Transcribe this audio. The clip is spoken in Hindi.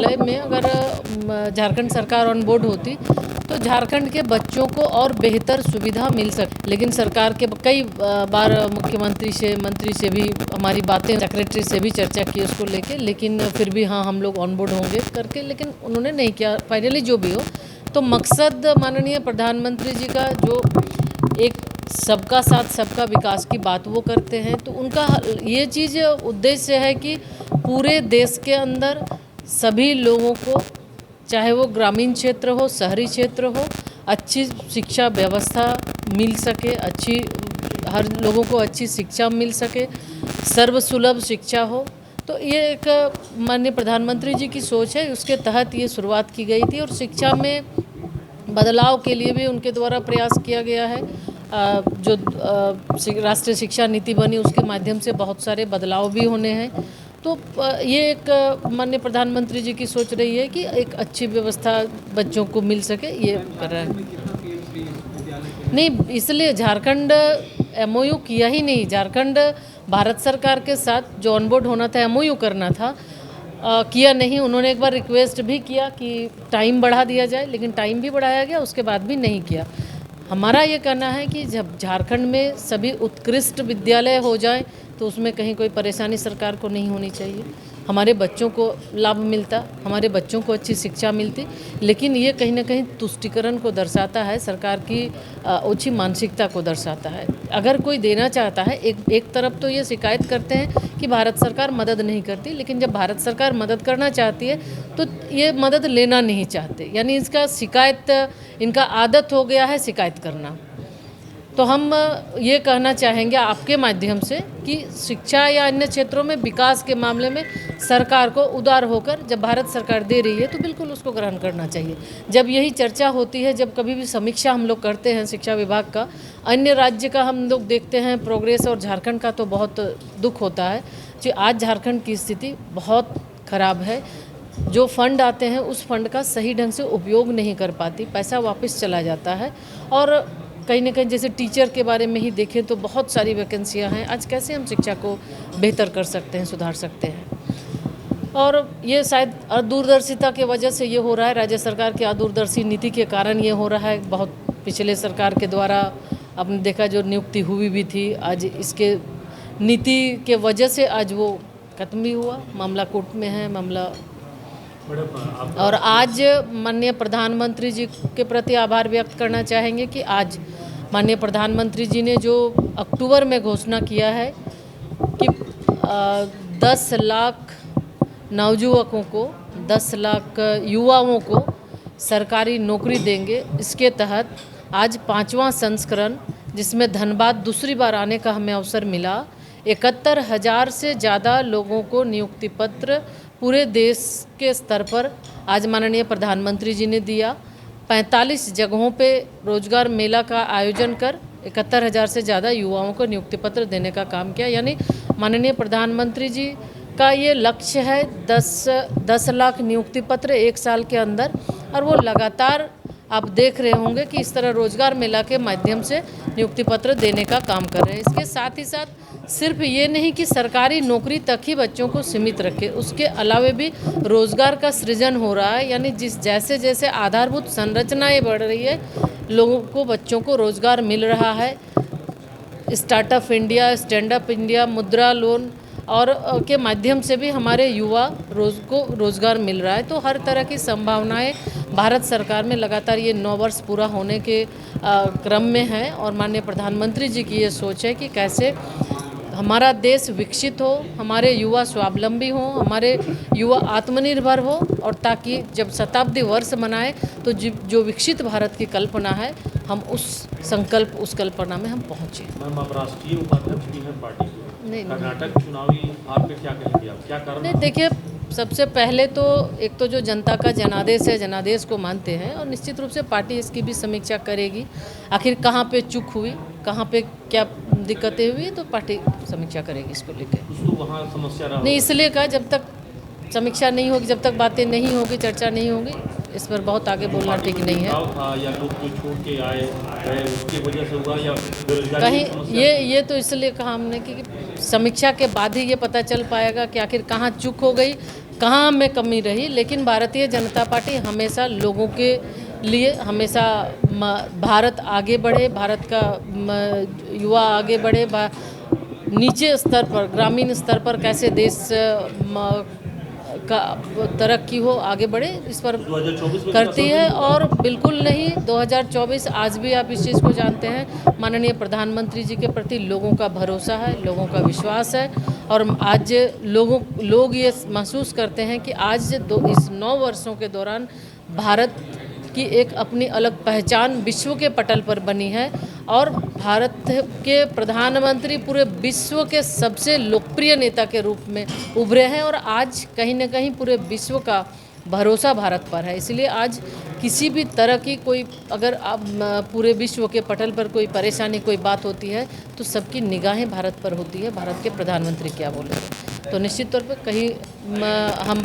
विद्यालय में अगर झारखंड सरकार ऑन बोर्ड होती तो झारखंड के बच्चों को और बेहतर सुविधा मिल सकती। लेकिन सरकार के कई बार मुख्यमंत्री से, मंत्री से भी हमारी बातें, सेक्रेटरी से भी चर्चा की उसको लेके, लेकिन फिर भी हाँ हम लोग ऑन बोर्ड होंगे करके, लेकिन उन्होंने नहीं किया। फाइनली जो भी हो, तो मकसद माननीय प्रधानमंत्री जी का जो एक सबका साथ सबका विकास की बात वो करते हैं, तो उनका ये चीज़ उद्देश्य है कि पूरे देश के अंदर सभी लोगों को, चाहे वो ग्रामीण क्षेत्र हो, शहरी क्षेत्र हो, अच्छी शिक्षा व्यवस्था मिल सके, हर लोगों को अच्छी शिक्षा मिल सके, सर्वसुलभ शिक्षा हो। तो ये एक माननीय प्रधानमंत्री जी की सोच है, उसके तहत ये शुरुआत की गई थी। और शिक्षा में बदलाव के लिए भी उनके द्वारा प्रयास किया गया है। जो राष्ट्रीय शिक्षा नीति बनी उसके माध्यम से बहुत सारे बदलाव भी होने हैं। तो ये एक माननीय प्रधानमंत्री जी की सोच रही है कि एक अच्छी व्यवस्था बच्चों को मिल सके, ये कर रहा है। नहीं, इसलिए झारखंड एमओयू किया ही नहीं। झारखंड भारत सरकार के साथ जो ऑनबोर्ड होना था, एमओयू करना था, किया नहीं। उन्होंने एक बार रिक्वेस्ट भी किया कि टाइम बढ़ा दिया जाए, लेकिन टाइम भी बढ़ाया गया, उसके बाद भी नहीं किया। हमारा ये कहना है कि जब झारखंड में सभी उत्कृष्ट विद्यालय हो जाएं तो उसमें कहीं कोई परेशानी सरकार को नहीं होनी चाहिए। हमारे बच्चों को लाभ मिलता, हमारे बच्चों को अच्छी शिक्षा मिलती। लेकिन ये कहीं ना कहीं तुष्टिकरण को दर्शाता है, सरकार की ओछी मानसिकता को दर्शाता है। अगर कोई देना चाहता है, एक तरफ तो ये शिकायत करते हैं कि भारत सरकार मदद नहीं करती, लेकिन जब भारत सरकार मदद करना चाहती है तो ये मदद लेना नहीं चाहते। यानी इसका शिकायत, इनका आदत हो गया है शिकायत करना। तो हम ये कहना चाहेंगे आपके माध्यम से कि शिक्षा या अन्य क्षेत्रों में विकास के मामले में सरकार को उदार होकर, जब भारत सरकार दे रही है तो बिल्कुल उसको ग्रहण करना चाहिए। जब यही चर्चा होती है, जब कभी भी समीक्षा हम लोग करते हैं शिक्षा विभाग का, अन्य राज्य का हम लोग देखते हैं प्रोग्रेस, और झारखंड का तो बहुत दुख होता है कि आज झारखंड की स्थिति बहुत खराब है। जो फंड आते हैं उस फंड का सही ढंग से उपयोग नहीं कर पाती, पैसा वापस चला जाता है। और कहीं ना कहीं जैसे टीचर के बारे में ही देखें तो बहुत सारी वैकेंसियां हैं। आज कैसे हम शिक्षा को बेहतर कर सकते हैं, सुधार सकते हैं। और ये शायद अदूरदर्शिता की वजह से ये हो रहा है, राज्य सरकार की अदूरदर्शी नीति के कारण ये हो रहा है। बहुत पिछले सरकार के द्वारा आपने देखा जो नियुक्ति हुई भी थी, आज इसके नीति के वजह से आज वो खत्म भी हुआ, मामला कोर्ट में है मामला। और आज माननीय प्रधानमंत्री जी के प्रति आभार व्यक्त करना चाहेंगे कि आज माननीय प्रधानमंत्री जी ने जो अक्टूबर में घोषणा किया है कि 10 लाख नवयुवकों को, 10 लाख युवाओं को सरकारी नौकरी देंगे। इसके तहत आज 5वां संस्करण, जिसमें धनबाद दूसरी बार आने का हमें अवसर मिला, 71,000 से ज़्यादा लोगों को नियुक्ति पत्र पूरे देश के स्तर पर आज माननीय प्रधानमंत्री जी ने दिया। 45 जगहों पे रोजगार मेला का आयोजन कर 71,000 से ज़्यादा युवाओं को नियुक्ति पत्र देने का काम किया। यानी माननीय प्रधानमंत्री जी का ये लक्ष्य है 10 लाख नियुक्ति पत्र 1 साल के अंदर। और वो लगातार आप देख रहे होंगे कि इस तरह रोजगार मेला के माध्यम से नियुक्ति पत्र देने का काम कर रहे हैं। इसके साथ ही साथ सिर्फ ये नहीं कि सरकारी नौकरी तक ही बच्चों को सीमित रखे, उसके अलावे भी रोजगार का सृजन हो रहा है। यानी जैसे जैसे आधारभूत संरचनाएं बढ़ रही है, लोगों को, बच्चों को रोजगार मिल रहा है। Startup India, stand up India, मुद्रा लोन और के माध्यम से भी हमारे युवा को रोजगार मिल रहा है। तो हर तरह की संभावनाएं भारत सरकार में लगातार ये 9 वर्ष पूरा होने के क्रम में है। और माननीय प्रधानमंत्री जी की ये सोच है कि कैसे हमारा देश विकसित हो, हमारे युवा स्वावलंबी हो, हमारे युवा आत्मनिर्भर हो, और ताकि जब शताब्दी वर्ष मनाए तो जो विकसित भारत की कल्पना है, हम उस संकल्प, उस कल्पना में हम पहुँचे। मैम, आप राष्ट्रीय उपाध्यक्ष भी हैं पार्टी के। नहीं, कर्नाटक चुनावी आप पे क्या कहेंगे, आप क्या कारण? नहीं, देखिए, सबसे पहले तो एक तो जो जनता का जनादेश है, जनादेश को मानते हैं, और निश्चित रूप से पार्टी इसकी भी समीक्षा करेगी। आखिर कहाँ पे चूक हुई, कहाँ पे क्या दिक्कतें हुई, तो पार्टी समीक्षा करेगी इसको लेकर। तो वहाँ समस्या रहा नहीं, इसलिए कहा जब तक समीक्षा नहीं होगी, जब तक बातें नहीं होगी, चर्चा नहीं होगी, इस पर बहुत आगे बोलना ठीक नहीं है। या लोग कोई छोड़ के आए उसकी वजह से हुआ, या बेरोजगारी कहीं ये तो इसलिए कहा हमने कि समीक्षा के बाद ही ये पता चल पाएगा कि आखिर कहाँ चूक हो गई, कहाँ में कमी रही, लेकिन भारतीय जनता पार्टी हमेशा लोगों के लिए हमेशा भारत आगे बढ़े, भारत का युवा आगे बढ़े, नीचे स्तर पर ग्रामीण स्तर पर कैसे देश का तरक्की हो, आगे बढ़े, इस पर 2024 में करती है। और बिल्कुल नहीं, 2024 आज भी आप इस चीज़ को जानते हैं, माननीय प्रधानमंत्री जी के प्रति लोगों का भरोसा है, लोगों का विश्वास है। और आज लोग ये महसूस करते हैं कि आज इस 9 वर्षों के दौरान भारत की एक अपनी अलग पहचान विश्व के पटल पर बनी है और भारत के प्रधानमंत्री पूरे विश्व के सबसे लोकप्रिय नेता के रूप में उभरे हैं। और आज कहीं न कहीं पूरे विश्व का भरोसा भारत पर है। इसलिए आज किसी भी तरह की कोई अगर आप पूरे विश्व के पटल पर कोई परेशानी, कोई बात होती है तो सबकी निगाहें भारत पर होती है, भारत के प्रधानमंत्री क्या बोलेंगे। तो निश्चित तौर पर कहीं हम